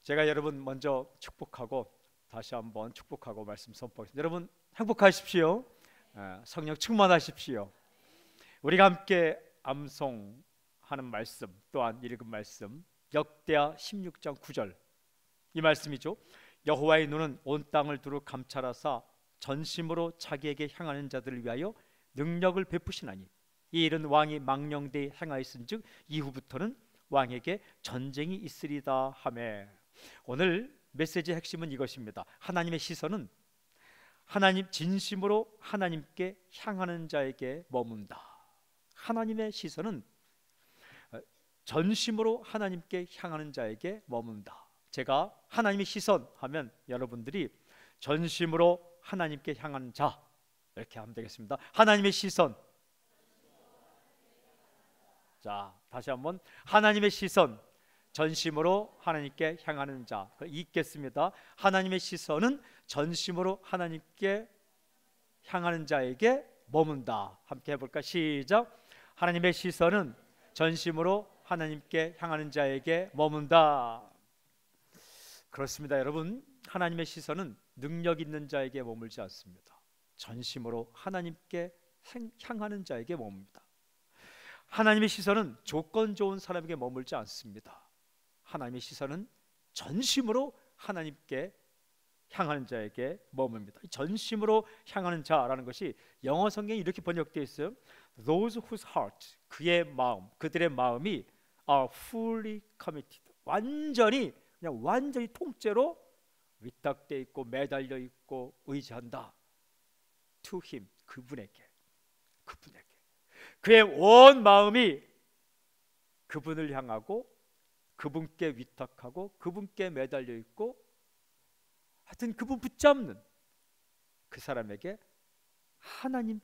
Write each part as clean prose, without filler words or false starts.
제가 여러분 먼저 축복하고 다시 한번 축복하고 말씀 선포하겠습니다. 여러분 행복하십시오. 성령 충만하십시오. 우리가 함께 암송하는 말씀, 또한 읽은 말씀 역대하 16장 9절 이 말씀이죠. 여호와의 눈은 온 땅을 두루 감찰하사 전심으로 자기에게 향하는 자들을 위하여 능력을 베푸시나니 이 일은 왕이 망령되이 행하였은즉 이후부터는 왕에게 전쟁이 있으리다 하매. 오늘 메시지의 핵심은 이것입니다. 하나님의 시선은 하나님 진심으로 하나님께 향하는 자에게 머문다. 하나님의 시선은 전심으로 하나님께 향하는 자에게 머문다. 제가 하나님의 시선 하면 여러분들이 전심으로 하나님께 향하는 자 이렇게 하면 되겠습니다. 하나님의 시선. 자, 다시 한번 하나님의 시선, 전심으로 하나님께 향하는 자. 읽겠습니다. 하나님의 시선은 전심으로 하나님께 향하는 자에게 머문다. 함께 해볼까? 시작. 하나님의 시선은 전심으로 하나님께 향하는 자에게 머문다. 그렇습니다, 여러분. 하나님의 시선은 능력 있는 자에게 머물지 않습니다. 전심으로 하나님께 향하는 자에게 머뭅니다. 하나님의 시선은 조건 좋은 사람에게 머물지 않습니다. 하나님의 시선은 전심으로 하나님께 향하는 자에게 머뭅니다. 전심으로 향하는 자라는 것이 영어 성경에 이렇게 번역되어 있어요. Those whose heart, 그의 마음, 그들의 마음이 are fully committed, 완전히 통째로 위탁되어 있고 매달려 있고 의지한다. To him, 그분에게 그의 온 마음이 그분을 향하고 그분께 위탁하고 그분께 매달려 있고 하여튼 그분 붙잡는 그 사람에게 하나님의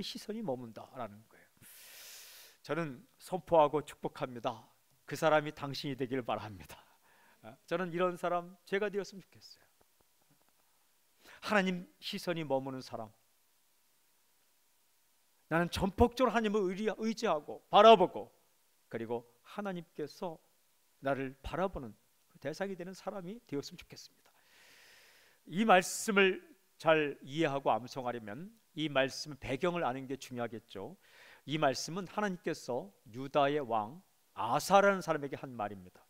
시선이 머문다라는 거예요. 저는 선포하고 축복합니다. 그 사람이 당신이 되길 바랍니다. 저는 이런 사람 제가 되었으면 좋겠어요. 하나님 시선이 머무는 사람. 나는 전폭적으로 하나님을 의지하고 바라보고 그리고 하나님께서 나를 바라보는 대상이 되는 사람이 되었으면 좋겠습니다. 이 말씀을 잘 이해하고 암송하려면 이 말씀의 배경을 아는 게 중요하겠죠. 이 말씀은 하나님께서 유다의 왕 아사라는 사람에게 한 말입니다.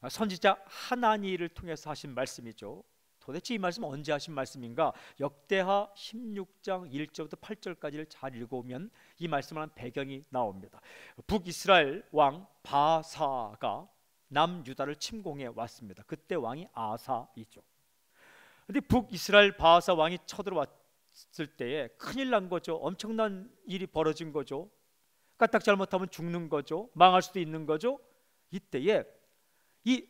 선지자 하나니를 통해서 하신 말씀이죠. 도대체 이 말씀은 언제 하신 말씀인가? 역대하 16장 1절부터 8절까지를 잘 읽어보면 이 말씀을 한 배경이 나옵니다. 북이스라엘 왕 바사가 남유다를 침공해 왔습니다. 그때 왕이 아사이죠. 근데 북이스라엘 바사 왕이 쳐들어왔을 때에 큰일 난 거죠. 엄청난 일이 벌어진 거죠. 까딱 잘못하면 죽는 거죠. 망할 수도 있는 거죠. 이때에 이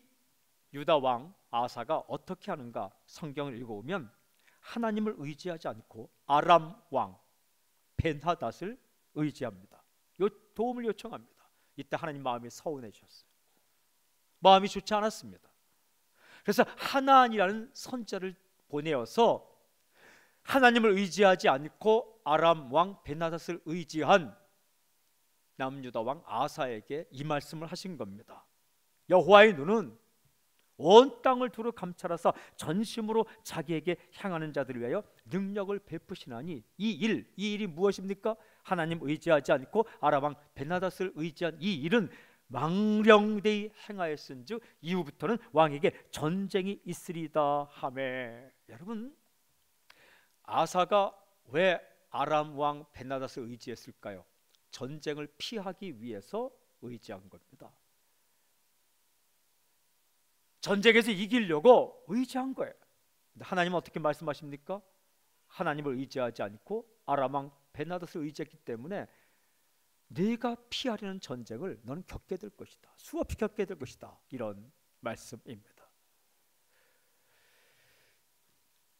유다 왕 아사가 어떻게 하는가? 성경을 읽어보면 하나님을 의지하지 않고 아람 왕 벤하닷을 의지합니다. 도움을 요청합니다. 이때 하나님 마음이 서운해지셨어요. 마음이 좋지 않았습니다. 그래서 하나니라는 선자를 보내어서 하나님을 의지하지 않고 아람 왕 벤하닷을 의지한 남유다 왕 아사에게 이 말씀을 하신 겁니다. 여호와의 눈은 온 땅을 두루 감찰하사 전심으로 자기에게 향하는 자들을 위하여 능력을 베푸시나니 이 일이 무엇입니까? 하나님 의지하지 않고 아람 왕 벤하닷을 의지한 이 일은 망령되이 행하였은즉 이후부터는 왕에게 전쟁이 있으리다 하매. 여러분, 아사가 왜 아람 왕 벤하닷을 의지했을까요? 전쟁을 피하기 위해서 의지한 겁니다. 전쟁에서 이기려고 의지한 거예요. 근데 하나님은 어떻게 말씀하십니까? 하나님을 의지하지 않고 아람 왕 벤하닷을 의지했기 때문에 네가 피하려는 전쟁을 너는 겪게 될 것이다. 수없이 겪게 될 것이다. 이런 말씀입니다.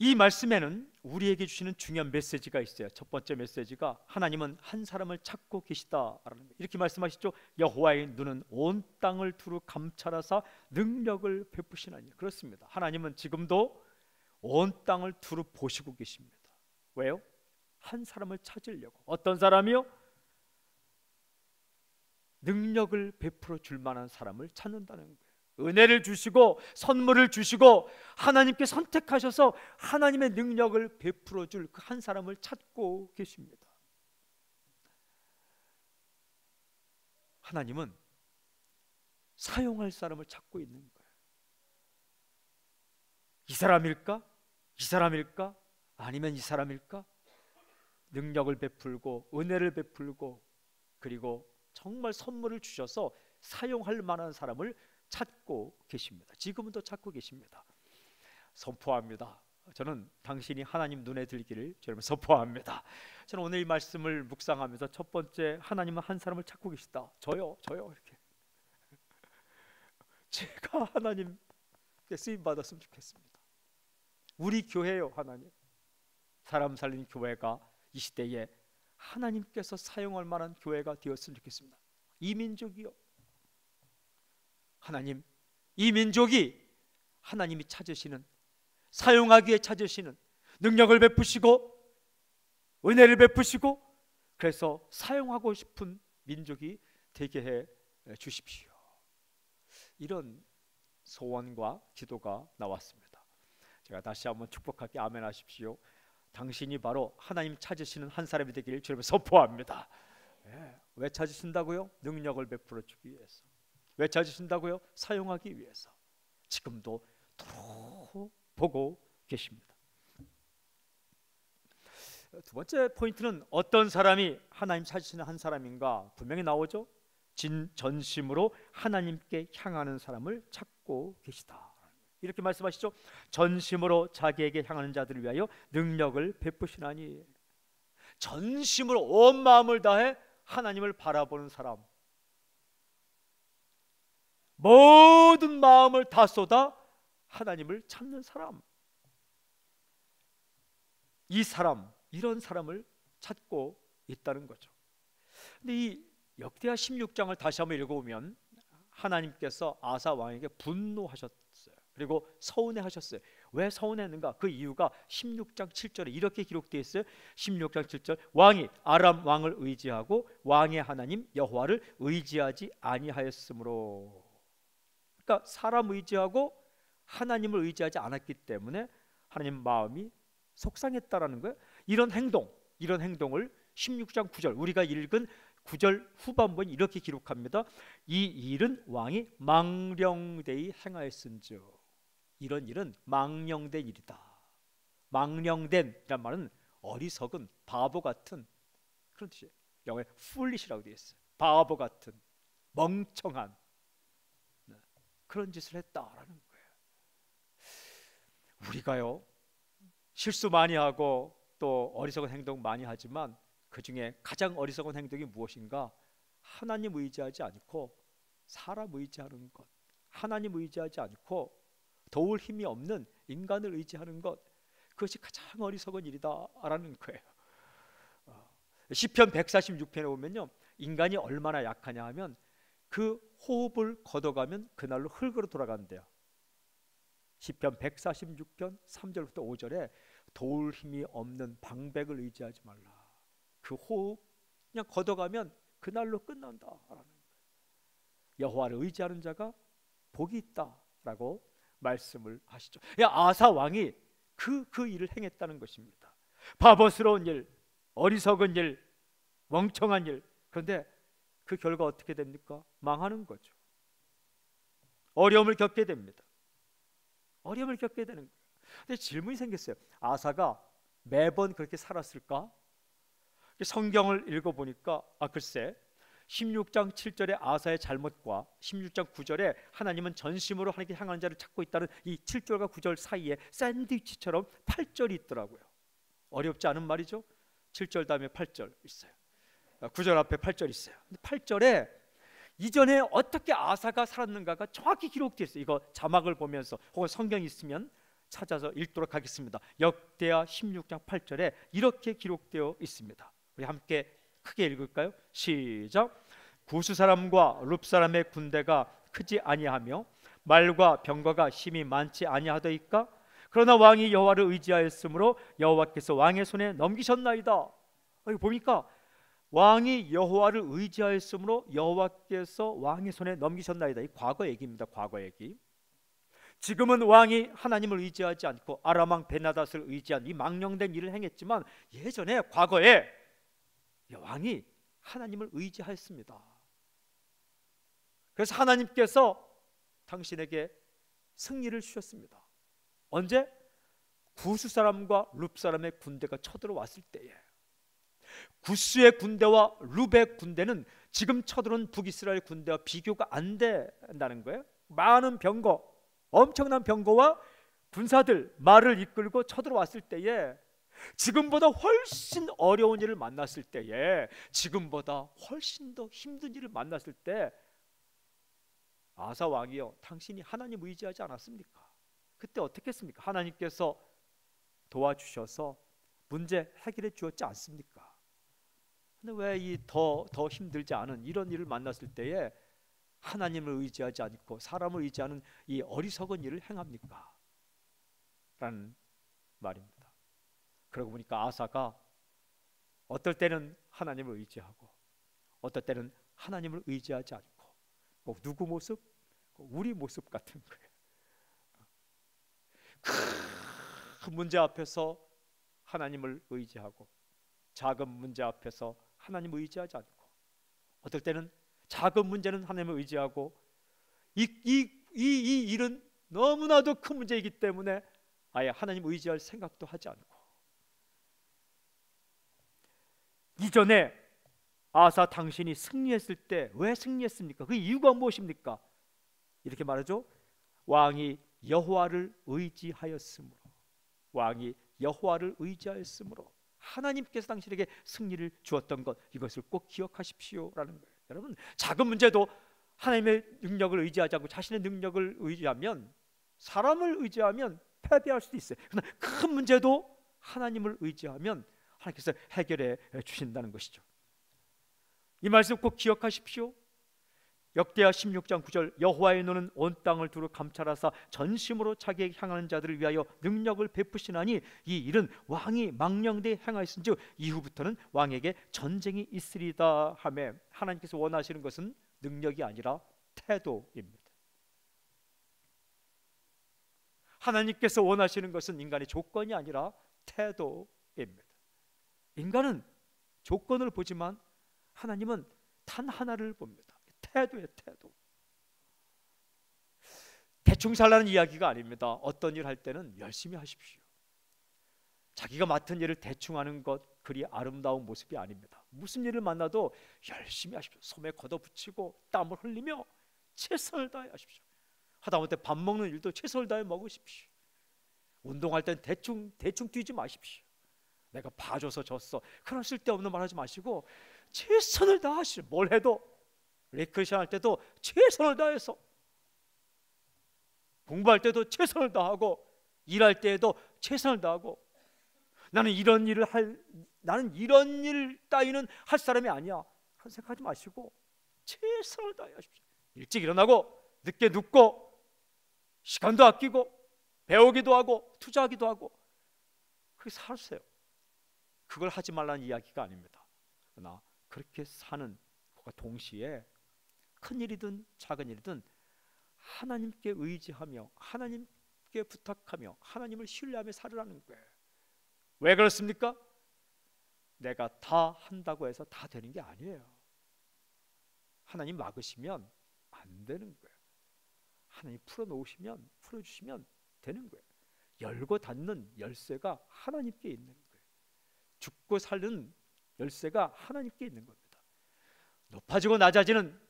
이 말씀에는 우리에게 주시는 중요한 메시지가 있어요. 첫 번째 메시지가 하나님은 한 사람을 찾고 계시다라는, 이렇게 말씀하시죠. 여호와의 눈은 온 땅을 두루 감찰하사 능력을 베푸시나니. 그렇습니다. 하나님은 지금도 온 땅을 두루 보시고 계십니다. 왜요? 한 사람을 찾으려고. 어떤 사람이요? 능력을 베풀어 줄 만한 사람을 찾는다는 거예요. 은혜를 주시고 선물을 주시고 하나님께 선택하셔서 하나님의 능력을 베풀어 줄 그 한 사람을 찾고 계십니다. 하나님은 사용할 사람을 찾고 있는 거예요. 이 사람일까? 이 사람일까? 아니면 이 사람일까? 능력을 베풀고 은혜를 베풀고 그리고 정말 선물을 주셔서 사용할 만한 사람을 찾고 계십니다. 지금도 찾고 계십니다. 선포합니다. 저는 당신이 하나님 눈에 들기를 여러분 선포합니다. 저는 오늘 이 말씀을 묵상하면서 첫 번째, 하나님은 한 사람을 찾고 계시다. 저요 이렇게 제가 하나님께 쓰임 받았으면 좋겠습니다. 우리 교회요, 하나님. 사람 살린 교회가 이 시대에 하나님께서 사용할 만한 교회가 되었으면 좋겠습니다. 이 민족이요, 하나님, 이 민족이 하나님이 찾으시는, 사용하기에 찾으시는 능력을 베푸시고 은혜를 베푸시고 그래서 사용하고 싶은 민족이 되게 해 주십시오. 이런 소원과 기도가 나왔습니다. 제가 다시 한번 축복할게. 아멘 하십시오. 당신이 바로 하나님 찾으시는 한 사람이 되기를 주님을 선포합니다. 왜 찾으신다고요? 능력을 베풀어 주기 위해서. 왜 찾으신다고요? 사용하기 위해서. 지금도 도록 보고 계십니다. 두 번째 포인트는 어떤 사람이 하나님 찾으시는 한 사람인가? 분명히 나오죠. 전심으로 하나님께 향하는 사람을 찾고 계시다. 이렇게 말씀하시죠. 전심으로 자기에게 향하는 자들을 위하여 능력을 베푸시나니. 전심으로 온 마음을 다해 하나님을 바라보는 사람, 모든 마음을 다 쏟아 하나님을 찾는 사람, 이 사람, 이런 사람을 찾고 있다는 거죠. 근데 이 역대하 16장을 다시 한번 읽어보면 하나님께서 아사 왕에게 분노하셨어요. 그리고 서운해하셨어요. 왜 서운했는가? 그 이유가 16장 7절에 이렇게 기록되어 있어요. 16장 7절, 왕이 아람 왕을 의지하고 왕의 하나님 여호와를 의지하지 아니하였으므로. 그러니까 사람 의지하고 하나님을 의지하지 않았기 때문에 하나님 마음이 속상했다라는 거예요. 이런 행동을 16장 9절, 우리가 읽은 9절 후반부는 이렇게 기록합니다. 이 일은 왕이 망령되이 행하였은즉. 이런 일은 망령된 일이다. 망령된이란 말은 어리석은, 바보 같은 그런 뜻이에요. 영어에 foolish라고 되어 있어요. 바보 같은, 멍청한 그런 짓을 했다라는 거예요. 우리가요, 실수 많이 하고 또 어리석은 행동 많이 하지만 그 중에 가장 어리석은 행동이 무엇인가? 하나님 의지하지 않고 사람 의지하는 것, 하나님 의지하지 않고 도울 힘이 없는 인간을 의지하는 것, 그것이 가장 어리석은 일이다라는 거예요. 시편 146편에 보면요, 인간이 얼마나 약하냐 하면 그 호흡을 걷어가면 그날로 흙으로 돌아간대요. 시편 146편 3절부터 5절에 도울 힘이 없는 방백을 의지하지 말라. 그 호흡 그냥 걷어가면 그날로 끝난다라는 거예요. 여호와를 의지하는 자가 복이 있다라고 말씀을 하시죠. 아사 왕이 그 일을 행했다는 것입니다. 바보스러운 일, 어리석은 일, 멍청한 일. 그런데 그 결과 어떻게 됩니까? 망하는 거죠. 어려움을 겪게 됩니다. 어려움을 겪게 되는 거예요. 근데 질문이 생겼어요. 아사가 매번 그렇게 살았을까? 성경을 읽어보니까 글쎄 16장 7절의 아사의 잘못과 16장 9절에 하나님은 전심으로 하나님께 향하는 자를 찾고 있다는 이 7절과 9절 사이에 샌드위치처럼 8절이 있더라고요. 어렵지 않은 말이죠. 7절 다음에 8절 있어요. 9절 앞에 8절 있어요. 근데 8절에 이전에 어떻게 아사가 살았는가가 정확히 기록되어 있어요. 이거 자막을 보면서 혹은 성경이 있으면 찾아서 읽도록 하겠습니다. 역대하 16장 8절에 이렇게 기록되어 있습니다. 우리 함께 크게 읽을까요? 시작. 구스 사람과 룹 사람의 군대가 크지 아니하며 말과 병거가 힘이 많지 아니하더이까? 그러나 왕이 여호와를 의지하였으므로 여호와께서 왕의 손에 넘기셨나이다. 여기 보니까 왕이 여호와를 의지하였으므로 여호와께서 왕의 손에 넘기셨나이다. 이 과거 얘기입니다. 과거 얘기. 지금은 왕이 하나님을 의지하지 않고 아람 왕 베나닷을 의지한 이 망령된 일을 행했지만, 예전에 과거에 왕이 하나님을 의지하였습니다. 그래서 하나님께서 당신에게 승리를 주셨습니다. 언제? 구스 사람과 룹 사람의 군대가 쳐들어왔을 때에. 구스의 군대와 룹의 군대는 지금 쳐들어온 북이스라엘 군대와 비교가 안 된다는 거예요. 많은 병거, 엄청난 병거와 군사들, 말을 이끌고 쳐들어왔을 때에, 지금보다 훨씬 어려운 일을 만났을 때에, 지금보다 훨씬 더 힘든 일을 만났을 때, 아사 왕이여, 당신이 하나님 의지하지 않았습니까? 그때 어떻게 했습니까? 하나님께서 도와주셔서 문제 해결해 주었지 않습니까? 근데 왜 이 더 힘들지 않은 이런 일을 만났을 때에 하나님을 의지하지 않고 사람을 의지하는 이 어리석은 일을 행합니까? 라는 말입니다. 그러고 보니까 아사가 어떨 때는 하나님을 의지하고 어떨 때는 하나님을 의지하지 않고, 꼭 누구 모습? 우리 모습 같은 거예요. 큰 문제 앞에서 하나님을 의지하고 작은 문제 앞에서 하나님을 의지하지 않고, 어떨 때는 작은 문제는 하나님을 의지하고 이 일은 너무나도 큰 문제이기 때문에 아예 하나님을 의지할 생각도 하지 않고. 이전에 아사 당신이 승리했을 때 왜 승리했습니까? 그 이유가 무엇입니까? 이렇게 말하죠. 왕이 여호와를 의지하였으므로. 왕이 여호와를 의지하였으므로 하나님께서 당신에게 승리를 주었던 것, 이것을 꼭 기억하십시오라는 거예요. 여러분, 작은 문제도 하나님의 능력을 의지하지 않고 자신의 능력을 의지하면, 사람을 의지하면 패배할 수도 있어요. 그러나 큰 문제도 하나님을 의지하면 하나님께서 해결해 주신다는 것이죠. 이 말씀 꼭 기억하십시오. 역대하 16장 9절, 여호와의 눈은 온 땅을 두루 감찰하사 전심으로 자기에게 향하는 자들을 위하여 능력을 베푸시나니 이 일은 왕이 망령되이 행하였은즉 이후부터는 왕에게 전쟁이 있으리다 하며, 하나님께서 원하시는 것은 능력이 아니라 태도입니다. 하나님께서 원하시는 것은 인간의 조건이 아니라 태도입니다. 인간은 조건을 보지만 하나님은 단 하나를 봅니다. 태도의 태도. 대충 살라는 이야기가 아닙니다. 어떤 일 할 때는 열심히 하십시오. 자기가 맡은 일을 대충 하는 것, 그리 아름다운 모습이 아닙니다. 무슨 일을 만나도 열심히 하십시오. 손에 걷어붙이고 땀을 흘리며 최선을 다해 하십시오. 하다못해 밥 먹는 일도 최선을 다해 먹으십시오. 운동할 땐 대충 뛰지 마십시오. 내가 봐줘서 졌어, 그런 쓸데없는 말 하지 마시고 최선을 다하시오. 뭘 해도, 레크레이션 할 때도 최선을 다해서, 공부할 때도 최선을 다하고, 일할 때에도 최선을 다하고, 나는 이런 일 따위는 할 사람이 아니야, 그런 생각하지 마시고 최선을 다해 하십시오. 일찍 일어나고 늦게 눕고 시간도 아끼고 배우기도 하고 투자하기도 하고 그렇게 사세요. 그걸 하지 말라는 이야기가 아닙니다. 그러나 그렇게 사는 것과 동시에 큰 일이든 작은 일이든 하나님께 의지하며 하나님께 부탁하며 하나님을 신뢰하며 살으라는 거예요. 왜 그렇습니까? 내가 다 한다고 해서 다 되는 게 아니에요. 하나님 막으시면 안 되는 거예요. 하나님 풀어놓으시면, 풀어주시면 되는 거예요. 열고 닫는 열쇠가 하나님께 있는 거예요. 죽고 사는 열쇠가 하나님께 있는 겁니다. 높아지고 낮아지는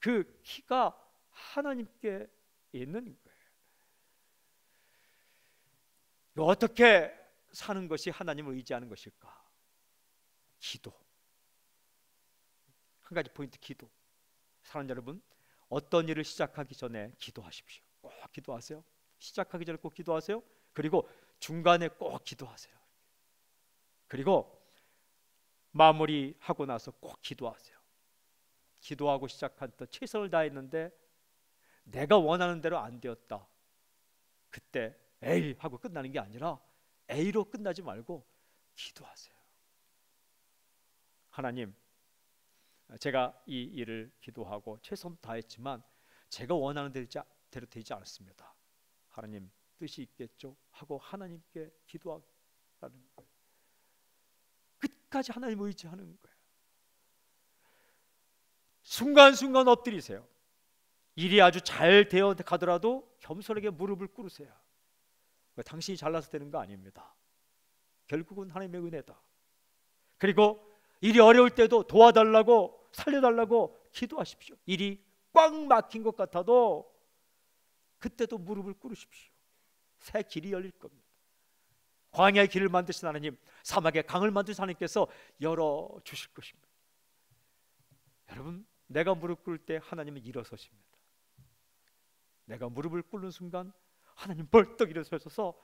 그 키가 하나님께 있는 거예요. 어떻게 사는 것이 하나님을 의지하는 것일까? 기도. 한 가지 포인트, 기도. 사랑하는 여러분, 어떤 일을 시작하기 전에 기도하십시오. 꼭 기도하세요. 시작하기 전에 꼭 기도하세요. 그리고 중간에 꼭 기도하세요. 그리고 마무리하고 나서 꼭 기도하세요. 기도하고 시작한 때 최선을 다했는데 내가 원하는 대로 안 되었다. 그때 에이 하고 끝나는 게 아니라 A로 끝나지 말고 기도하세요. 하나님, 제가 이 일을 기도하고 최선 다했지만 제가 원하는 대로 되지 않았습니다. 하나님 뜻이 있겠죠 하고 하나님께 기도하라는 거예요. 끝까지 하나님 의지하는 거예요. 순간순간 엎드리세요. 일이 아주 잘 되어 가더라도 겸손하게 무릎을 꿇으세요. 당신이 잘나서 되는 거 아닙니다. 결국은 하나님의 은혜다. 그리고 일이 어려울 때도 도와달라고 살려달라고 기도하십시오. 일이 꽉 막힌 것 같아도 그때도 무릎을 꿇으십시오. 새 길이 열릴 겁니다. 광야의 길을 만드신 하나님, 사막의 강을 만드신 하나님께서 열어주실 것입니다. 여러분, 내가 무릎 꿇을 때 하나님은 일어서십니다. 내가 무릎을 꿇는 순간 하나님 벌떡 일어서셔서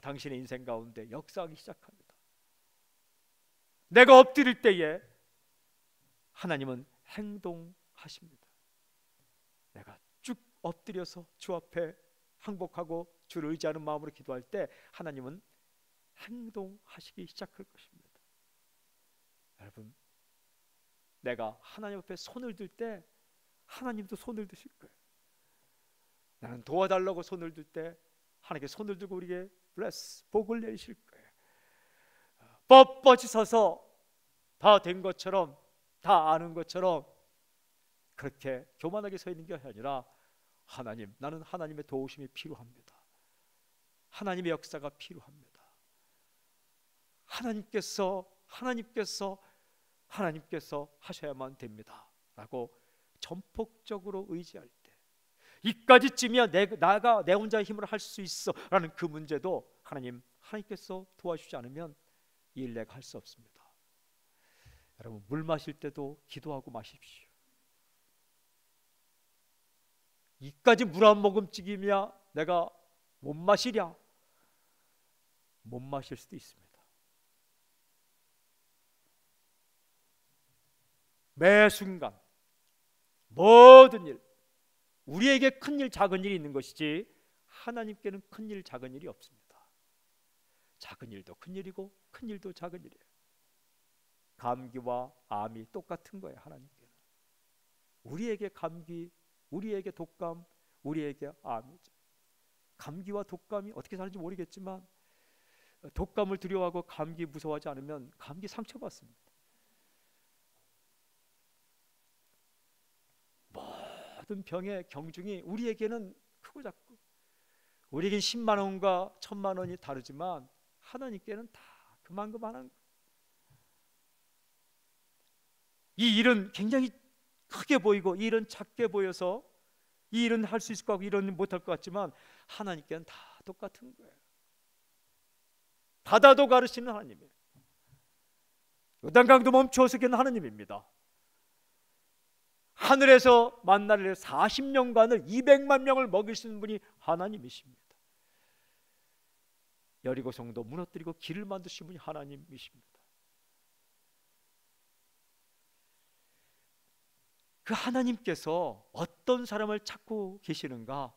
당신의 인생 가운데 역사하기 시작합니다. 내가 엎드릴 때에 하나님은 행동하십니다. 내가 쭉 엎드려서 주 앞에 항복하고 주를 의지하는 마음으로 기도할 때 하나님은 행동하시기 시작할 것입니다. 여러분, 내가 하나님 앞에 손을 들 때 하나님도 손을 드실 거예요. 나는 도와달라고 손을 들 때 하나님께 손을 들고 우리에게 블레스, 복을 내리실 거예요. 뻣뻣이 서서 다 된 것처럼, 다 아는 것처럼 그렇게 교만하게 서 있는 게 아니라 하나님, 나는 하나님의 도우심이 필요합니다. 하나님의 역사가 필요합니다. 하나님께서 하셔야만 됩니다 라고 전폭적으로 의지할 때, 이까지쯤이야 나가 내 혼자의 힘으로 할 수 있어 라는 그 문제도 하나님께서 도와주지 않으면 이 일 내가 할 수 없습니다. 여러분, 물 마실 때도 기도하고 마십시오. 이까지 물 한 모금쯤이야 내가 못 마시랴? 못 마실 수도 있습니다. 매 순간 모든 일, 우리에게 큰 일 작은 일이 있는 것이지 하나님께는 큰 일 작은 일이 없습니다. 작은 일도 큰 일이고 큰 일도 작은 일이에요. 감기와 암이 똑같은 거예요. 하나님께는 우리에게 감기, 우리에게 독감, 우리에게 암이죠. 감기와 독감이 어떻게 사는지 모르겠지만 독감을 두려워하고 감기 무서워하지 않으면 감기 상처받습니다. 모든 병의 경중이 우리에게는 크고 작고, 우리에겐 10만 원과 1000만 원이 다르지만 하나님께는 다 그만한 거예요. 이 일은 굉장히 크게 보이고 이 일은 작게 보여서 이 일은 할 수 있을 것 같고 이 일은 못할 것 같지만 하나님께는 다 똑같은 거예요. 바다도 가르치는 하나님이에요. 요단강도 멈추어서 계는 하나님입니다. 하늘에서 만나를 40년간을 200만 명을 먹일 수 있는 분이 하나님이십니다. 여리고성도 무너뜨리고 길을 만드신 분이 하나님이십니다. 그 하나님께서 어떤 사람을 찾고 계시는가?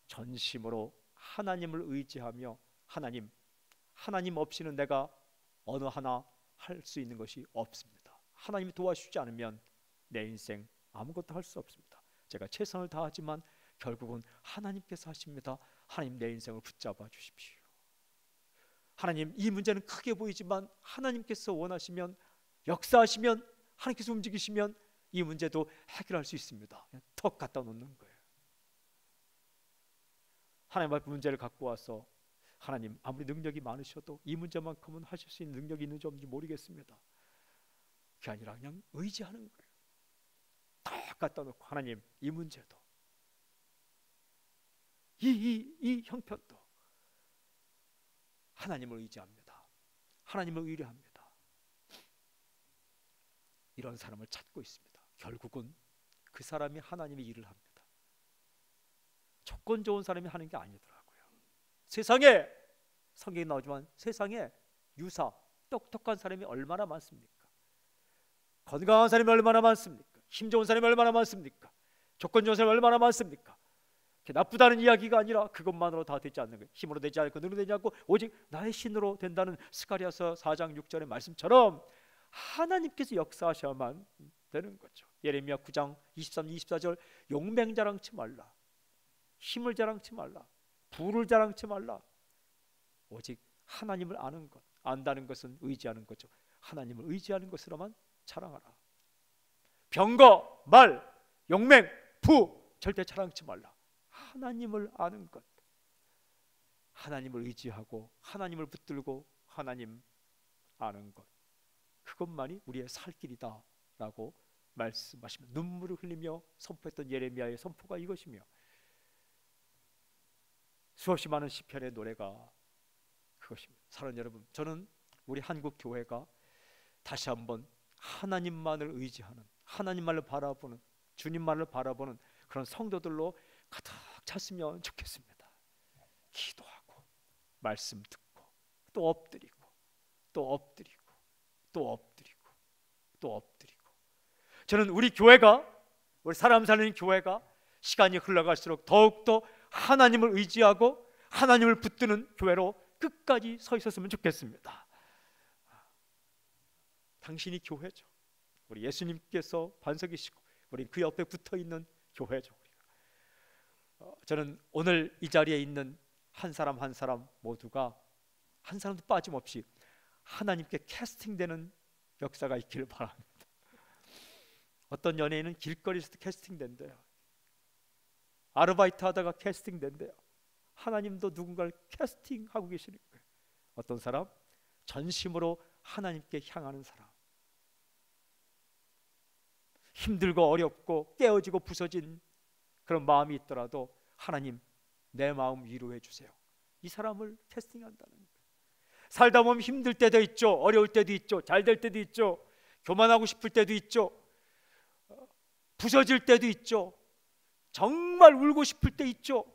전심으로 하나님을 의지하며 하나님 없이는 내가 어느 하나 할 수 있는 것이 없습니다. 하나님이 도와주지 않으면 내 인생 아무것도 할 수 없습니다. 제가 최선을 다하지만 결국은 하나님께서 하십니다. 하나님, 내 인생을 붙잡아 주십시오. 하나님, 이 문제는 크게 보이지만 하나님께서 원하시면, 역사하시면, 하나님께서 움직이시면 이 문제도 해결할 수 있습니다. 그냥 턱 갖다 놓는 거예요. 하나님 앞에 문제를 갖고 와서 하나님, 아무리 능력이 많으셔도 이 문제만큼은 하실 수 있는 능력이 있는지 없는지 모르겠습니다. 그게 아니라 그냥 의지하는 거예요. 딱 갖다 놓고 하나님, 이 문제도 이 형편도 하나님을 의지합니다. 하나님을 의뢰합니다. 이런 사람을 찾고 있습니다. 결국은 그 사람이 하나님의 일을 합니다. 조건 좋은 사람이 하는 게 아니더라고요. 세상에, 성경에 나오지만 세상에 유사, 똑똑한 사람이 얼마나 많습니까? 건강한 사람이 얼마나 많습니까? 힘 좋은 사람이 얼마나 많습니까? 조건 좋은 사람이 얼마나 많습니까? 나쁘다는 이야기가 아니라 그것만으로 다 되지 않는 거예요. 힘으로 되지 않고 능으로 되지 않고 오직 나의 신으로 된다는 스가랴서 4장 6절의 말씀처럼 하나님께서 역사하셔야만 되는 거죠. 예레미야 9장 23, 24절 용맹 자랑치 말라, 힘을 자랑치 말라, 부를 자랑치 말라. 오직 하나님을 아는 것, 안다는 것은 의지하는 거죠. 하나님을 의지하는 것으로만 자랑하라. 병거, 말, 용맹, 부 절대 자랑치 말라. 하나님을 아는 것, 하나님을 의지하고 하나님을 붙들고 하나님 아는 것, 그것만이 우리의 살 길이다 라고 말씀하시며 눈물을 흘리며 선포했던 예레미야의 선포가 이것이며, 수없이 많은 시편의 노래가 그것입니다. 사랑하는 여러분, 저는 우리 한국 교회가 다시 한번 하나님만을 의지하는, 하나님만을 바라보는, 주님만을 바라보는 그런 성도들로 가득 찼으면 좋겠습니다. 기도하고 말씀 듣고 또 엎드리고 또 엎드리고 또 엎드리고 또 엎드리고. 저는 우리 교회가, 우리 사람 사는 교회가 시간이 흘러갈수록 더욱더 하나님을 의지하고 하나님을 붙드는 교회로 끝까지 서 있었으면 좋겠습니다. 당신이 교회죠. 우리 예수님께서 반석이시고 우리 그 옆에 붙어있는 교회죠. 저는 오늘 이 자리에 있는 한 사람 한 사람 모두가 한 사람도 빠짐없이 하나님께 캐스팅되는 역사가 있기를 바랍니다. 어떤 연예인은 길거리에서도 캐스팅된대요. 아르바이트 하다가 캐스팅된대요. 하나님도 누군가를 캐스팅하고 계시는 거예요. 어떤 사람? 전심으로 하나님께 향하는 사람. 힘들고 어렵고 깨어지고 부서진 그런 마음이 있더라도 하나님, 내 마음 위로해 주세요. 이 사람을 캐스팅한다는 거예요. 살다 보면 힘들 때도 있죠. 어려울 때도 있죠. 잘 될 때도 있죠. 교만하고 싶을 때도 있죠. 부서질 때도 있죠. 정말 울고 싶을 때 있죠.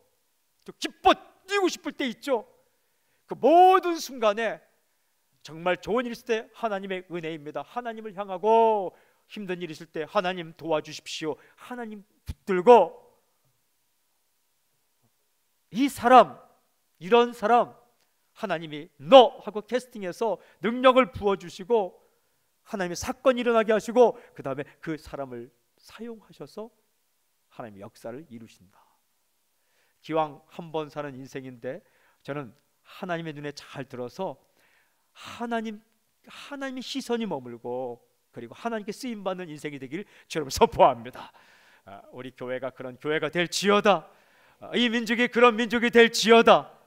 또 기뻐 뛰고 싶을 때 있죠. 그 모든 순간에 정말 좋은 일 있을 때 하나님의 은혜입니다. 하나님을 향하고 힘든 일 있을 때 하나님 도와주십시오. 하나님 붙들고, 이 사람, 이런 사람 하나님이 너 하고 캐스팅해서 능력을 부어주시고 하나님의 사건이 일어나게 하시고 그 다음에 그 사람을 사용하셔서 하나님의 역사를 이루신다. 기왕 한 번 사는 인생인데 저는 하나님의 눈에 잘 들어서 하나님의 시선이 머물고 그리고 하나님께 쓰임받는 인생이 되길 주님을 선포합니다. 우리 교회가 그런 교회가 될지어다. 이 민족이 그런 민족이 될지어다.